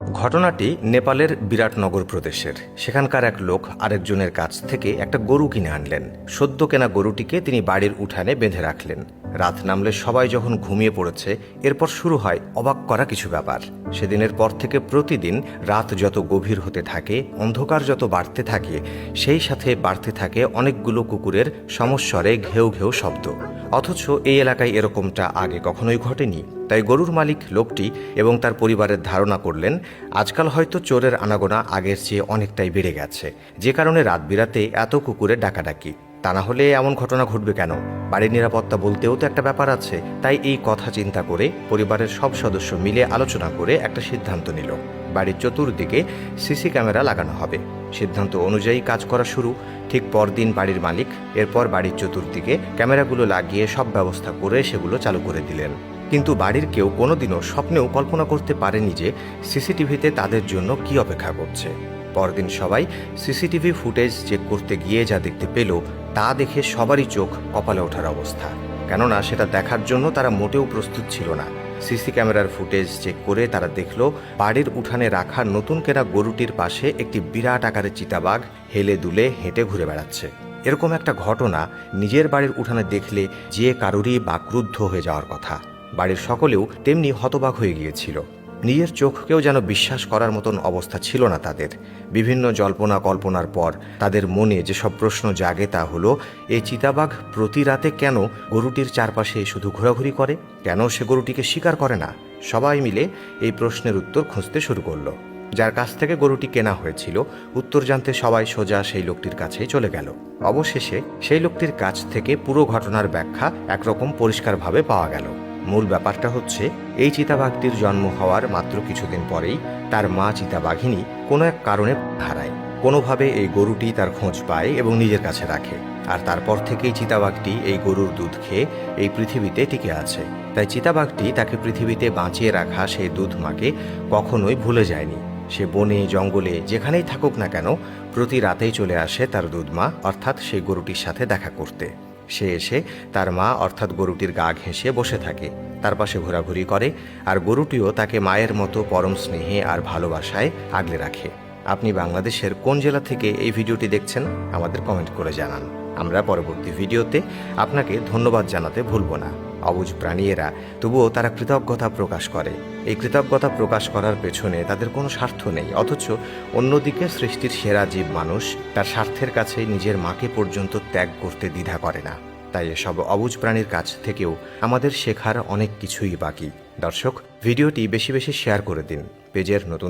ঘটনাটি নেপালের বিরাটনগর প্রদেশের। সেখানকার এক লোক আরেকজনের কাছ থেকে একটা গরু কিনে আনলেন। সদ্য কেনা গরুটিকে তিনি বাড়ির উঠানে বেঁধে রাখলেন। রাত নামলে সবাই যখন ঘুমিয়ে পড়েছে, এরপর শুরু হয় অবাক করা কিছু ব্যাপার। সেদিনের পর থেকে প্রতিদিন রাত যত গভীর হতে থাকে, অন্ধকার যত বাড়তে থাকে, সেই সাথে বাড়তে থাকে অনেকগুলো কুকুরের সমস্বরে ঘেউ ঘেউ শব্দ। অথচ এই এলাকায় এরকমটা আগে কখনোই ঘটেনি। তাই গরুর মালিক লোকটি এবং তার পরিবারের ধারণা করলেন, আজকাল হয়তো চোরের আনাগোনা আগের চেয়ে অনেকটাই বেড়ে গেছে, যে কারণে রাত বিরাতে এত কুকুরের ডাকাডাকি। তা না হলে এমন ঘটনা ঘটবে কেন? বাড়ির নিরাপত্তা বলতেও তো একটা ব্যাপার আছে। তাই এই কথা চিন্তা করে পরিবারের সব সদস্য মিলে আলোচনা করে একটা সিদ্ধান্ত নিল, বাড়ির চতুর্দিকে সিসি ক্যামেরা লাগানো হবে। সিদ্ধান্ত অনুযায়ী কাজ করা শুরু। ঠিক পরদিন বাড়ির মালিক এরপর বাড়ির চতুর্দিকে ক্যামেরাগুলো লাগিয়ে সব ব্যবস্থা করে সেগুলো চালু করে দিলেন। কিন্তু বাড়ির কেউ কোনোদিনও স্বপ্নেও কল্পনা করতে পারেনি যে সিসিটিভিতে তাদের জন্য কি অপেক্ষা করছে। পরদিন সবাই সিসিটিভি ফুটেজ চেক করতে গিয়ে যা দেখতে পেল, তা দেখে সবারই চোখ কপালে ওঠার অবস্থা। কেননা সেটা দেখার জন্য তারা মোটেও প্রস্তুত ছিল না। সিসি ক্যামেরার ফুটেজ চেক করে তারা দেখল, বাড়ির উঠানে রাখা নতুন কেনা গরুটির পাশে একটি বিরাট আকারের চিতাবাঘ হেলে দুলে হেঁটে ঘুরে বেড়াচ্ছে। এরকম একটা ঘটনা নিজের বাড়ির উঠানে দেখলে যে কারুরই বা ক্রুদ্ধ হয়ে যাওয়ার কথা। বাড়ির সকলেও তেমনি হতবাক হয়ে গিয়েছিল। নিজের চোখকেও যেন বিশ্বাস করার মতন অবস্থা ছিল না তাদের। বিভিন্ন জল্পনা কল্পনার পর তাদের মনে যেসব প্রশ্ন জাগে তা হলো, এই চিতাবাঘ প্রতি রাতে কেন গরুটির চারপাশে শুধু ঘোরাঘুরি করে? কেন সে গরুটিকে শিকার করে না? সবাই মিলে এই প্রশ্নের উত্তর খুঁজতে শুরু করলো। যার কাছ থেকে গরুটি কেনা হয়েছিল, উত্তর জানতে সবাই সোজা সেই লোকটির কাছেই চলে গেল। অবশেষে সেই লোকটির কাছ থেকে পুরো ঘটনার ব্যাখ্যা একরকম পরিষ্কারভাবে পাওয়া গেল। মূল ব্যাপারটা হচ্ছে, এই চিতাবাঘটির জন্ম হওয়ার মাত্র কিছুদিন পরেই তার মা চিতাবাঘিনী কোনো এক কারণে হারায়। কোনোভাবে এই গরুটি তার খোঁজ পায় এবং নিজের কাছে রাখে। আর তারপর থেকেই চিতাবাঘটি এই গরুর দুধ খেয়ে এই পৃথিবীতে টিকে আছে। তাই চিতাবাঘটি তাকে পৃথিবীতে বাঁচিয়ে রাখা সেই দুধ মাকে কখনোই ভুলে যায়নি। সে বনে জঙ্গলে যেখানেই থাকুক না কেন, প্রতি রাতেই চলে আসে তার দুধমা অর্থাৎ সেই গরুটির সাথে দেখা করতে। সে এসে তার মা অর্থাৎ গরুটির গা ঘেঁষে বসে থাকে, তার পাশে ঘোরাঘুরি করে, আর গরুটিও তাকে মায়ের মতো পরম স্নেহে আর ভালোবাসায় আগলে রাখে। আপনি বাংলাদেশের কোন জেলা থেকে এই ভিডিওটি দেখছেন আমাদের কমেন্ট করে জানান। আমরা পরবর্তী ভিডিওতে আপনাকে ধন্যবাদ জানাতে ভুলব না। অবুঝ প্রাণী এরা, তবুও তারা কৃতজ্ঞতা প্রকাশ করে। এই কৃতজ্ঞতা প্রকাশ করার পেছনে তাদের কোনো স্বার্থ নেই, অথচ অন্যদিকে সৃষ্টির সেরা জীব মানুষ তার স্বার্থের কাছে নিজের মাকে পর্যন্ত ত্যাগ করতে দ্বিধা করে না। তাই এসব অবুঝ প্রাণীর কাছ থেকেও আমাদের শেখার অনেক কিছুই বাকি। দর্শক, ভিডিওটি বেশি বেশি শেয়ার করে দিন। পেজের নতুন